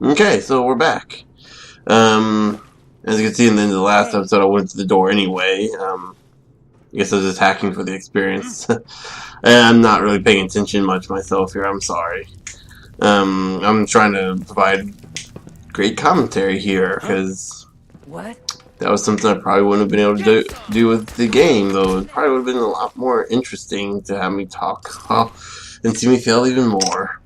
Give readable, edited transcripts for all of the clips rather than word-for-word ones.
Okay, so we're back. As you can see in the end of the last episode, I went to the door anyway. I guess I was just hacking for the experience. And I'm not really paying attention much myself here, I'm sorry. I'm trying to provide great commentary here, because that was something I probably wouldn't have been able to do with the game, though it probably would have been a lot more interesting to have me talk and see me fail even more.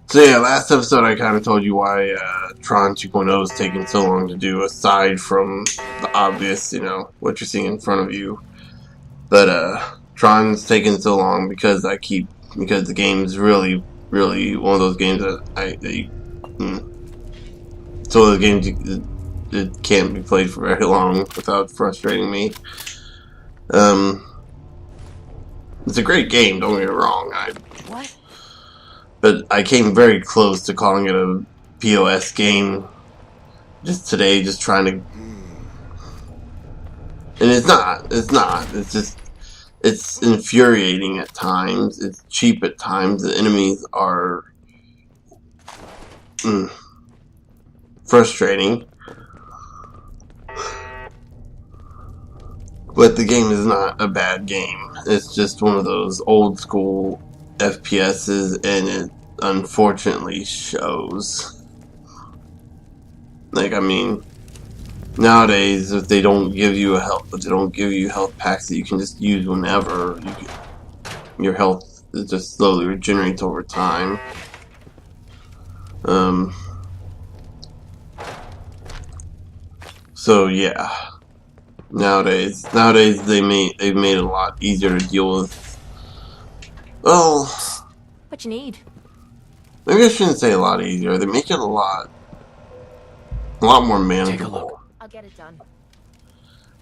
So yeah, last episode I kind of told you why Tron 2.0 is taking so long to do, aside from the obvious, what you're seeing in front of you. But Tron's taking so long because the game's really, really one of those games it's one of those games it can't be played for very long without frustrating me. It's a great game, don't get me wrong. But I came very close to calling it a POS game just today, just trying to... And it's not. It's infuriating at times. It's cheap at times. The enemies are... frustrating. But the game is not a bad game. It's just one of those old school FPSs, and it unfortunately shows. Nowadays, if they don't give you health packs that you can just use whenever, your health just slowly regenerates over time. So yeah, nowadays they've made it a lot easier to deal with. Well, what you need? Maybe I shouldn't say a lot easier. They make it a lot more manageable. I'll get it done.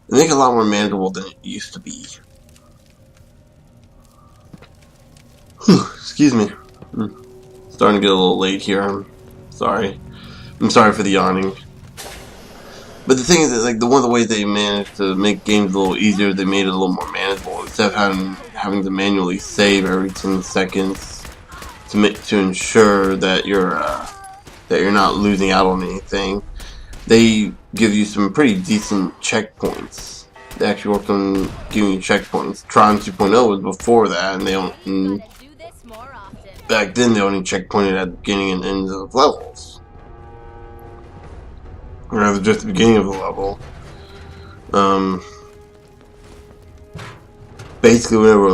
They make it a lot more manageable than it used to be. Excuse me. Starting to get a little late here. I'm sorry. I'm sorry for the yawning. But the thing is that, one of the ways they managed to make games a little easier, they made it a little more manageable. Instead of having to manually save every 10 seconds to ensure that you're not losing out on anything, they give you some pretty decent checkpoints. They actually worked on giving you checkpoints. Tron 2.0 was before that, and back then they only checkpointed at the beginning and end of levels. Or rather, just the beginning of the level. Basically, whenever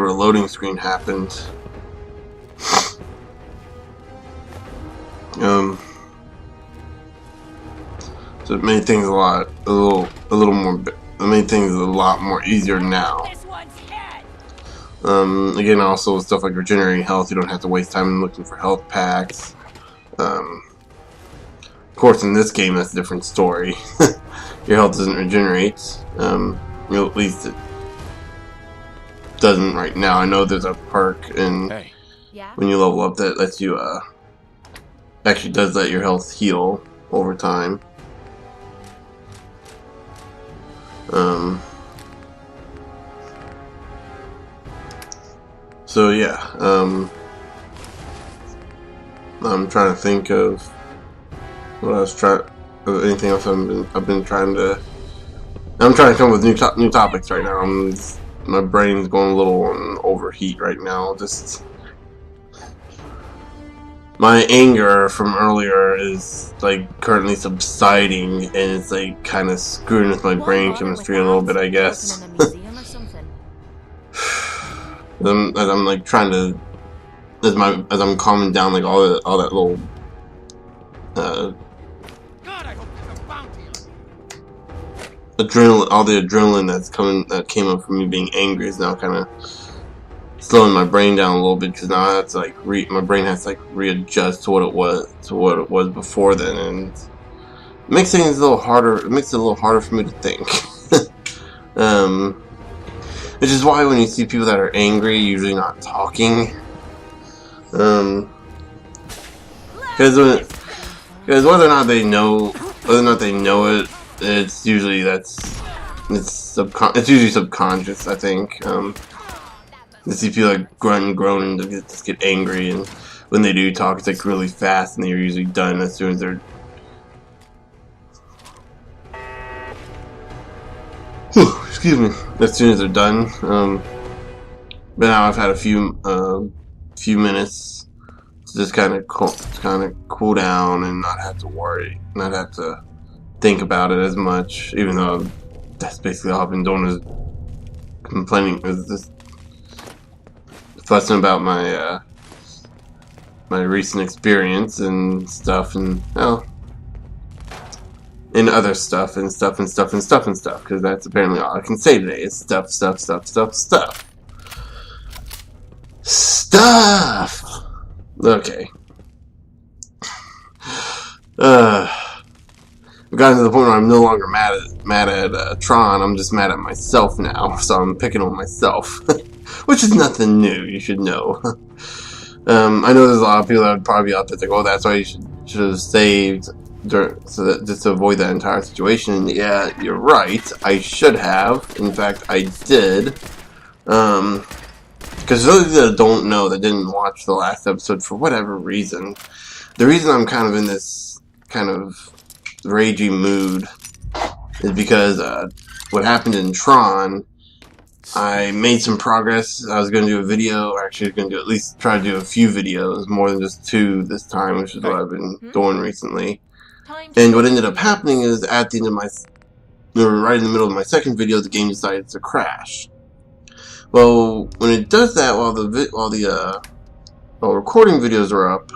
a loading screen happened, so it made things a lot more easier now. Again, also stuff like regenerating health, you don't have to waste time looking for health packs. Of course, in this game, that's a different story. Your health doesn't regenerate. At least it doesn't right now. I know there's a perk when you level up that lets you, actually does let your health heal over time. So yeah, I'm trying to think of what I was anything else I've been trying to. I'm trying to come up with new topics right now. My brain's going a little on overheat right now. Just my anger from earlier is currently subsiding, and it's kind of screwing with my brain chemistry a little bit, I guess. As I'm trying to, as I'm calming down all that little adrenaline that came up from me being angry is now kind of slowing my brain down a little bit, because now that's my brain has to readjust to what it was before then, and it makes things a little harder. It makes it a little harder for me to think. Which is why when you see people that are angry, usually not talking. Because whether or not they know it, it's usually subconscious, I think. You see people like grunt and groan and just get angry, and when they do talk, it's like really fast, and they're usually done as soon as they're. Whew, excuse me. As soon as they're done. But now I've had a few minutes to just kind of cool down and not have to worry, not have to think about it as much. Even though that's basically all I've been doing is complaining, is just fussing about my my recent experience and stuff, and well, and other stuff and stuff and stuff and stuff and stuff. Because that's apparently all I can say today is stuff, stuff, stuff, stuff, stuff. Stuff! Okay. I've gotten to the point where I'm no longer mad at Tron, I'm just mad at myself now, so I'm picking on myself. Which is nothing new, you should know. I know there's a lot of people that would probably be out there like, oh, that's why you should have saved so that just to avoid that entire situation. Yeah, you're right, I should have. In fact, I did. Because those that don't know, that didn't watch the last episode for whatever reason, the reason I'm kind of in this kind of ragey mood is because what happened in Tron, I made some progress. I was going to do a video, actually I was going to do at least try to do a few videos, more than just 2 this time, which is what I've been doing recently. And what ended up happening is at the end of right in the middle of my second video, the game decided to crash. Well, when it does that while recording videos are up,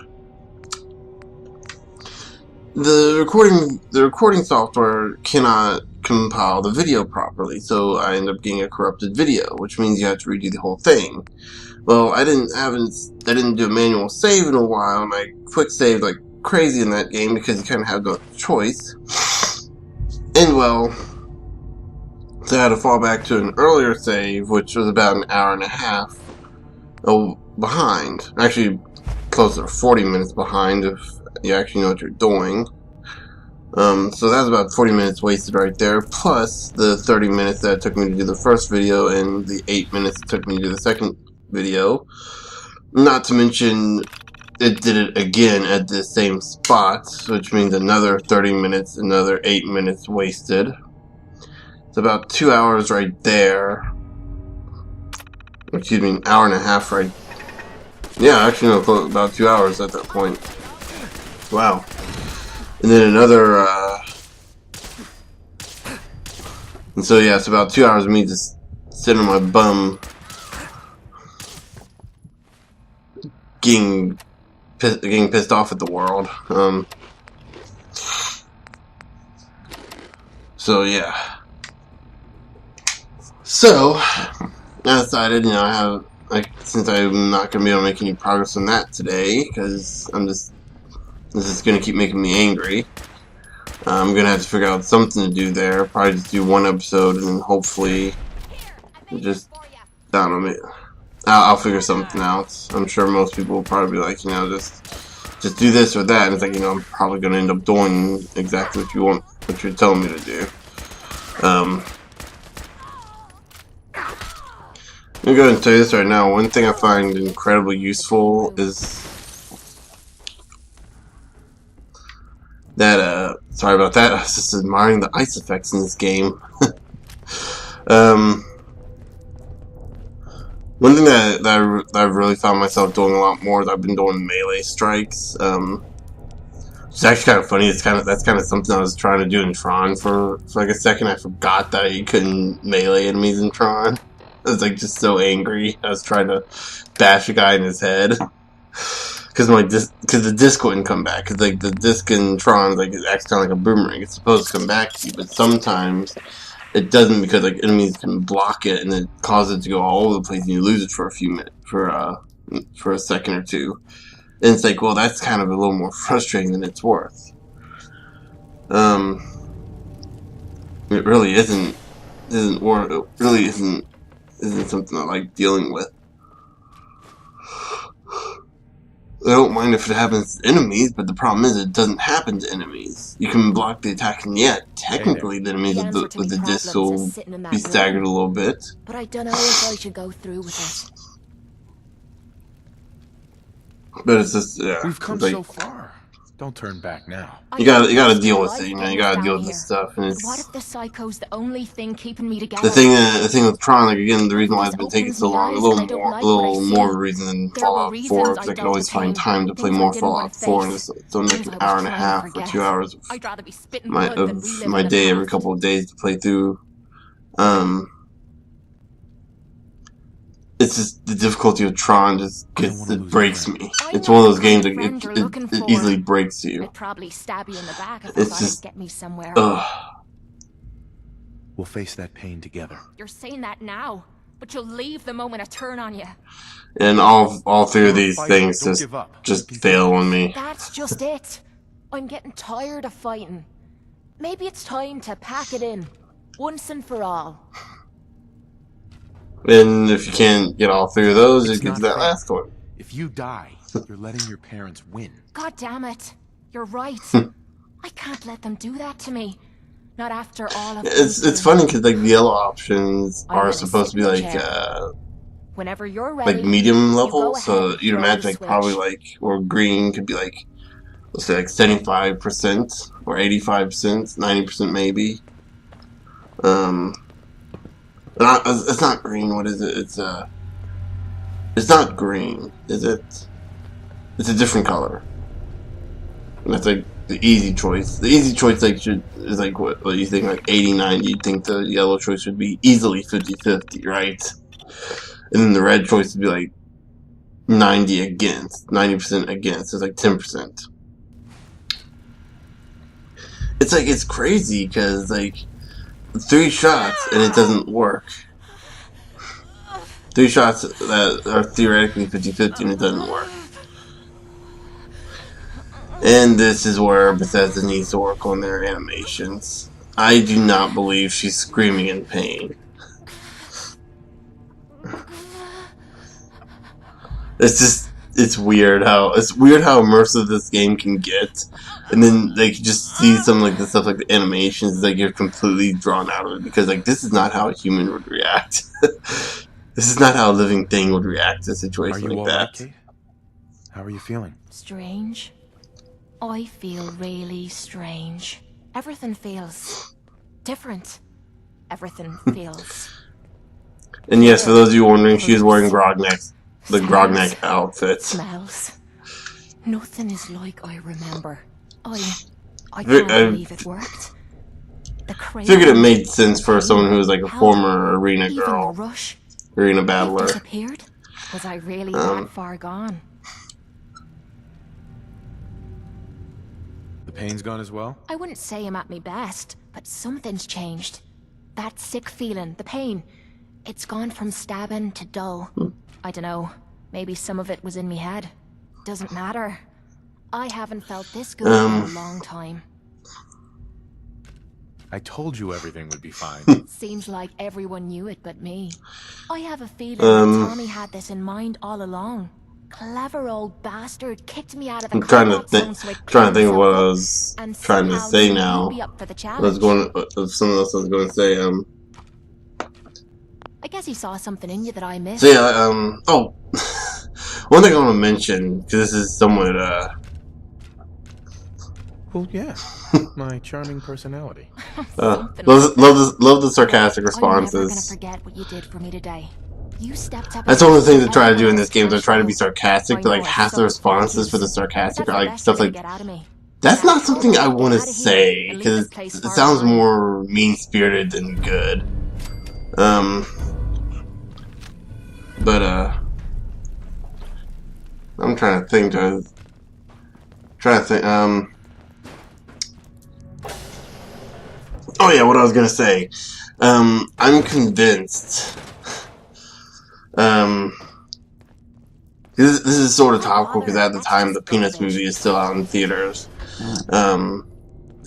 the recording software cannot compile the video properly, so I end up getting a corrupted video, which means you have to redo the whole thing. Well, I didn't do a manual save in a while, and I quick saved like crazy in that game because you kind of have no choice. And well, so I had to fall back to an earlier save, which was about an hour and a half behind. Actually, closer to 40 minutes behind if you actually know what you're doing. So that was about 40 minutes wasted right there, plus the 30 minutes that it took me to do the first video and the 8 minutes it took me to do the second video. Not to mention, it did it again at the same spot, which means another 30 minutes, another 8 minutes wasted. It's about 2 hours right there. Excuse me, an hour and a half right. Yeah, actually no, about 2 hours at that point. Wow. And then another, and so yeah, it's about 2 hours of me just sitting on my bum, getting pissed off at the world. So yeah. So I decided, since I'm not gonna be able to make any progress on that today, because this is gonna keep making me angry. I'm gonna have to figure out something to do there. Probably just do one episode and then hopefully just, I don't know, I'll figure something out. I'm sure most people will probably be like, just do this or that, and it's like, I'm probably gonna end up doing exactly what you're telling me to do. I'm gonna go ahead and tell you this right now. One thing I find incredibly useful is that, sorry about that, I was just admiring the ice effects in this game. One thing that I've really found myself doing a lot more is I've been doing melee strikes. It's actually kind of funny. That's kind of something I was trying to do in Tron for like a second. I forgot that you couldn't melee enemies in Tron. I was like just so angry. I was trying to bash a guy in his head because the disc wouldn't come back. Because like the disc in Tron it acts kind of like a boomerang. It's supposed to come back to you, but sometimes it doesn't because like enemies can block it and it causes it to go all over the place and you lose it for a few minutes for a second or two. And it's like, well, that's kind of a little more frustrating than it's worth. It really isn't something I like dealing with. I don't mind if it happens to enemies, but the problem is it doesn't happen to enemies. You can block the attack, and yet technically the enemies with the disc will be staggered a little bit. But I don't know if I should go through with it. But it's just, yeah. We've come It's like, so far. Don't turn back now. you gotta deal with it, you know. You gotta deal with this stuff, and But it's what if the psycho's the only thing keeping me together? the thing with Tron. Like again, the reason why This it's been taking opens so me long, eyes and I don't like what I a little more of a see. reason than There were Fallout 4, reasons because I I could dulled always the find pain, time to play things I more didn't want Fallout to 4, and face, it's only like things an I was hour and a trying to half or forget. 2 hours I'd rather be spitting my blood than of reliving my the day every past. couple of days to play through. Um, it's just the difficulty of Tron just breaks me. I'm It's not one of the those kind games of like friend you're looking it for. easily breaks you. I'd probably stab you in the back if I It's thought just, it'd get me somewhere. We'll face that pain together. You're saying that now, but you'll leave the moment I turn on you. And all three of these things Don't give up. just fail on me. That's just it. I'm getting tired of fighting. Maybe it's time to pack it in, once and for all. And if you can't get all three of those, you get to that fair. last one. If you die, you're letting your parents win. God damn it. You're right. I can't let them do that to me. Not after all of It's funny because like the yellow options I'm are gonna supposed to sit be in the like chair. Whenever you're ready, like medium you level, go so ahead, you'd throw imagine the like probably switch. like, or green could be like, let's say like 75% or 85%, 90% maybe. It's not green. What is it? It's not green, is it? It's a different color. And that's like the easy choice. The easy choice is like what you think, like 80-90. You'd think the yellow choice would be easily 50-50, right? And then the red choice would be like 90% against. It's like 10%. It's like, it's crazy because like 3 shots and it doesn't work. 3 shots that are theoretically 50-50 and it doesn't work. And this is where Bethesda needs to work on their animations. I do not believe she's screaming in pain. It's weird how immersive this game can get, and then like you just see some like the stuff like the animations, like you're completely drawn out of it because like this is not how a human would react. This is not how a living thing would react to a situation like that. Cait? How are you feeling? Strange. I feel really strange. Everything feels different. Everything feels. And yes, for those of you wondering, she is wearing the Grognak outfit. Smells. Nothing is like I remember. I can't believe it worked. The Figured it made sense for someone who was like a former arena even girl, the rush. arena It battler. disappeared. Was I really that far gone? The pain's gone as well? I wouldn't say I'm at my best, but something's changed. That sick feeling, the pain, it's gone from stabbing to dull. I dunno, maybe some of it was in me head. Doesn't matter. I haven't felt this good in a long time. I told you everything would be fine. Seems like everyone knew it but me. I have a feeling that Tommy had this in mind all along. Clever old bastard kicked me out of the I'm trying to think of what I was trying to say now. I was going something else I was going to say. I guess he saw something in you that I missed. So yeah, one thing I want to mention, because this is somewhat Well, yeah. My charming personality. love the sarcastic responses. I'm never gonna forget what you did for me today. You stepped up. That's one of the things I try to do in this game. I try to be sarcastic, but like half the responses for the sarcastic are like stuff like, "That's not something I want to say," because it sounds more mean-spirited than good. But I'm trying to think. Oh yeah, what I was gonna say. I'm convinced. This is sort of topical because at the time the Peanuts movie is still out in theaters. And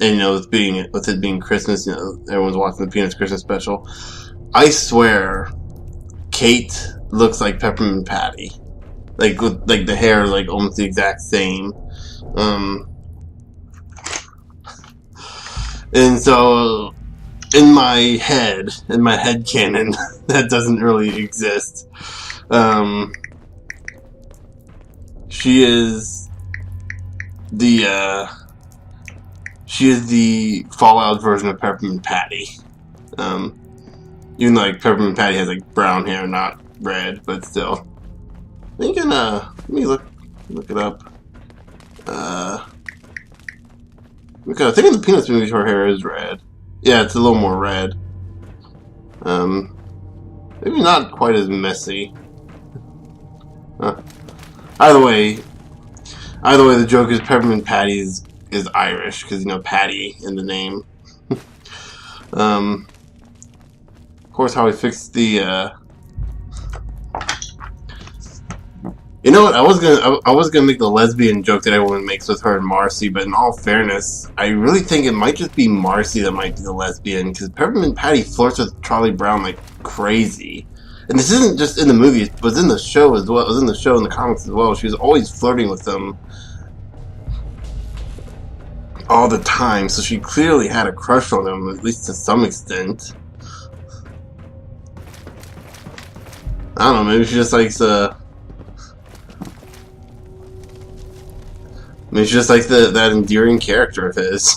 you know, with it being Christmas, you know, everyone's watching the Peanuts Christmas special. I swear, Cait looks like Peppermint Patty, like with like the hair like almost the exact same. And so in my head canon, that doesn't really exist. She is the Fallout version of Peppermint Patty. Even though like Peppermint Patty has like brown hair, not red, but still. I think let me look it up. Okay, I think in the Peanuts movie her hair is red. Yeah, it's a little more red. Maybe not quite as messy. Either way, the joke is Peppermint Patty is Irish because, you know, Patty in the name. Of course, how I fixed the. You know what? I was gonna make the lesbian joke that everyone makes with her and Marcy, but in all fairness, I really think it might just be Marcy that might be the lesbian because Peppermint Patty flirts with Charlie Brown like crazy. And this isn't just in the movie; it was in the show as well. It was in the show and the comics as well. She was always flirting with them all the time, so she clearly had a crush on him, at least to some extent. I don't know. Maybe she just likes I mean, it's just like that endearing character of his.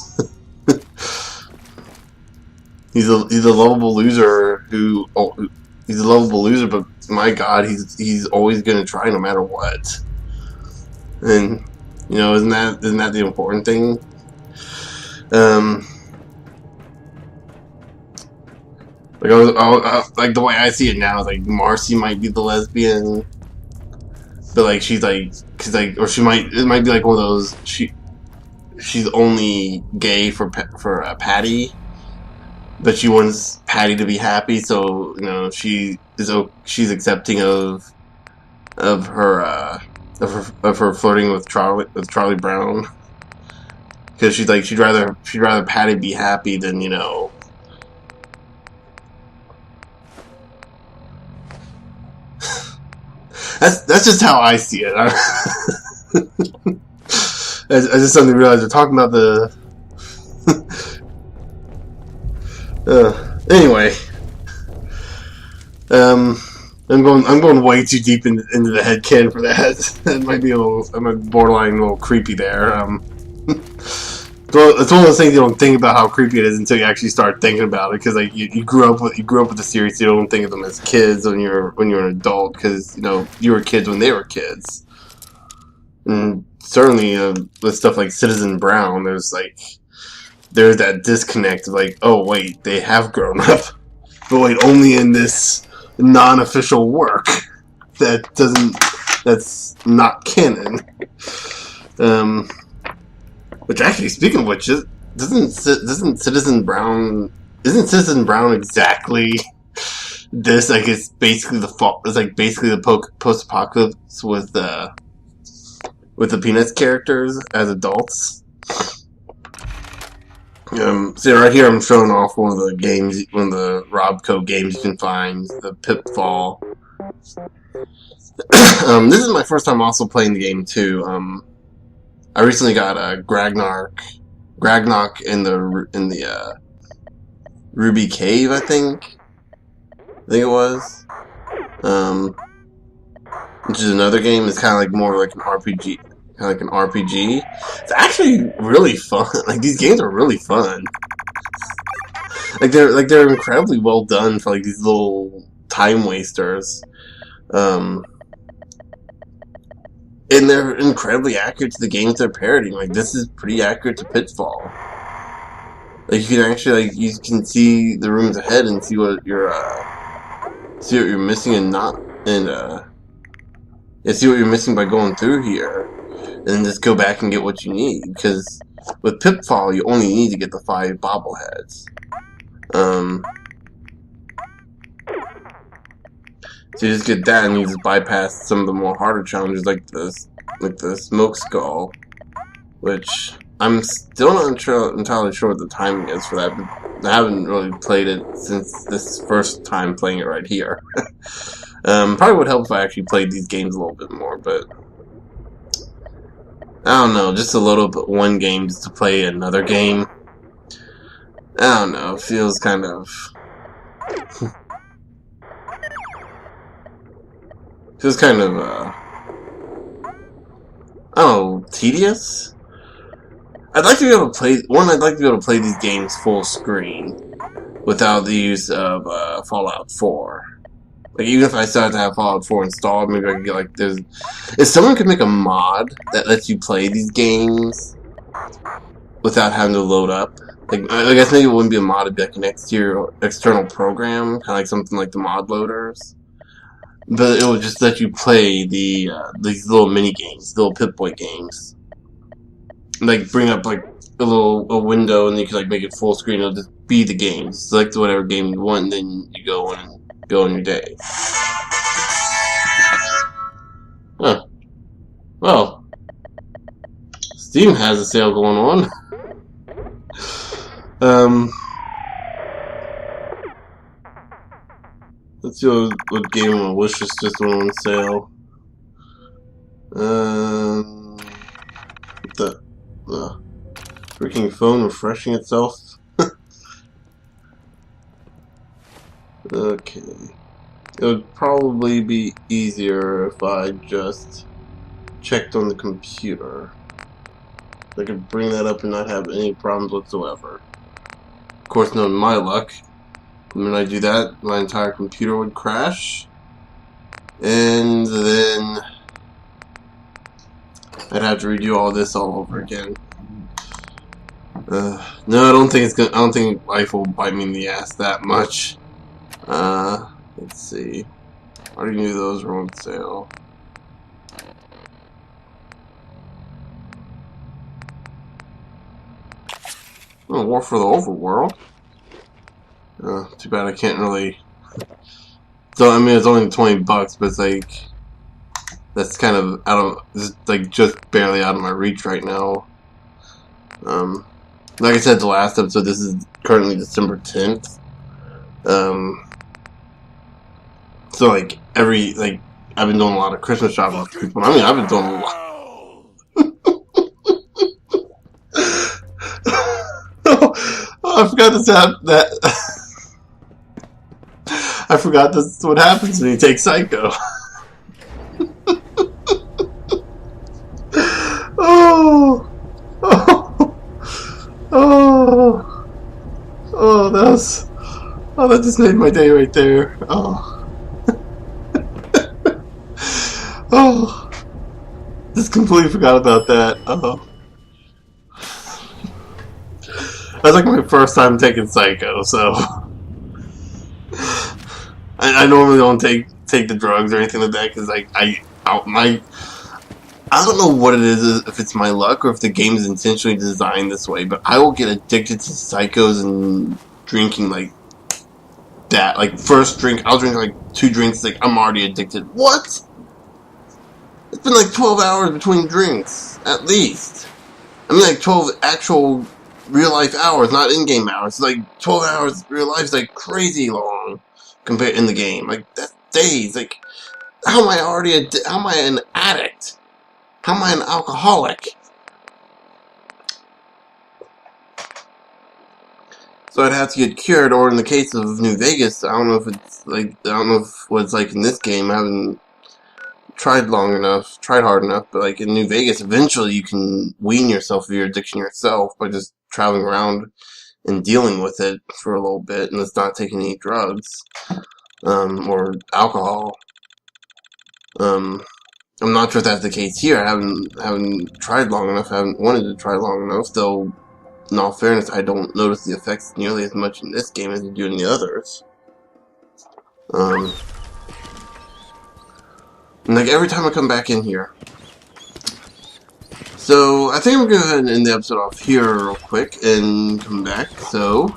he's a lovable loser he's a lovable loser, but my God, he's always gonna try no matter what. And you know, isn't that the important thing? Like the way I see it now is like Marcy might be the lesbian. But like she's like, cause like, or it might be like one of those she's only gay for Patty, but she wants Patty to be happy, so you know she's accepting of her flirting with Charlie Brown, because she's like she'd rather Patty be happy than, you know. That's just how I see it. I just suddenly realized we're talking about the. Anyway, I'm going way too deep into the headcanon for that. That might be borderline a little creepy there. It's one of those things you don't think about how creepy it is until you actually start thinking about it, because like you grew up with the series, so you don't think of them as kids when you're an adult, because you know you were kids when they were kids. And certainly with stuff like Citizen Brown, there's that disconnect of like, oh wait, they have grown up, but wait, only in this non-official work that's not canon. Which actually, speaking of which, isn't Citizen Brown exactly this? Like it's basically the post-apocalypse with the Peanuts characters as adults. So right here I'm showing off one of the Robco games you can find, the Pitfall. This is my first time also playing the game too. I recently got Gragnark in the Ruby Cave, I think it was. Which is another game. It's kind of like more like an RPG. It's actually really fun. Like these games are really fun. They're incredibly well done for like these little time wasters. And they're incredibly accurate to the games they're parodying. Like this is pretty accurate to Pitfall. Like you can actually you can see the rooms ahead and see what you're missing and see what you're missing by going through here, and then just go back and get what you need. Because with Pitfall, you only need to get the 5 bobbleheads. So you just get that, and you just bypass some of the more harder challenges, like the smoke skull, which I'm still not entirely sure what the timing is for that. But I haven't really played it since this first time playing it right here. Probably would help if I actually played these games a little bit more, but I don't know. Just a little bit, one game just to play another game. I don't know. It feels kind of. I don't know, tedious? I'd like to be able to play, I'd like to be able to play these games full screen without the use of Fallout 4. Like, even if I started to have Fallout 4 installed, maybe I could get, like, if someone could make a mod that lets you play these games without having to load up, like, I guess maybe it wouldn't be a mod, it'd be like an external program, kind of like something like the mod loaders. But it would just let you play these little mini games, little Pip-Boy games. Like, bring up, like, a window, and you can, like, make it full screen. It'll just be the game. Select whatever game you want, and then you go on your day. Huh. Well, Steam has a sale going on. Let's see what game on wish list just went on sale. The freaking phone refreshing itself. Okay. It would probably be easier if I just checked on the computer. I could bring that up and not have any problems whatsoever. Of course, knowing my luck, when I do that, my entire computer would crash. And then I'd have to redo all this all over again. No, I don't think life will bite me in the ass that much. Let's see. I already knew those were on sale. Oh, War for the Overworld. Too bad I can't really. So I mean, it's only $20, but it's like that's kind of just barely out of my reach right now. Like I said the last episode, this is currently December 10th. So like I've been doing a lot of Christmas shopping for people. I mean, I've been doing a lot. Oh, I forgot that. I forgot this is what happens when you take Psycho. Oh, that just made my day right there. Oh, oh, just completely forgot about that. Oh, that's like my first time taking Psycho, so I normally don't take the drugs or anything like that because I don't know what it is, if it's my luck or if the game is intentionally designed this way, but I will get addicted to Psychos and drinking like that. Like, first drink, I'll drink like 2 drinks, like, I'm already addicted. What? It's been like 12 hours between drinks, at least. I mean, like 12 actual real-life hours, not in-game hours. Like, 12 hours real life is like crazy long compared in the game. Like, that's days. Like, how am I an addict? How am I an alcoholic? So I'd have to get cured, or in the case of New Vegas, I don't know what it's like in this game. I haven't tried hard enough, but like in New Vegas, eventually you can wean yourself of your addiction yourself by just traveling around and dealing with it for a little bit, and it's not taking any drugs, or alcohol. I'm not sure if that's the case here. I haven't tried long enough. I haven't wanted to try long enough, though. In all fairness, I don't notice the effects nearly as much in this game as I do in the others. And like every time I come back in here. So I think I'm gonna go ahead and end the episode off here real quick and come back. So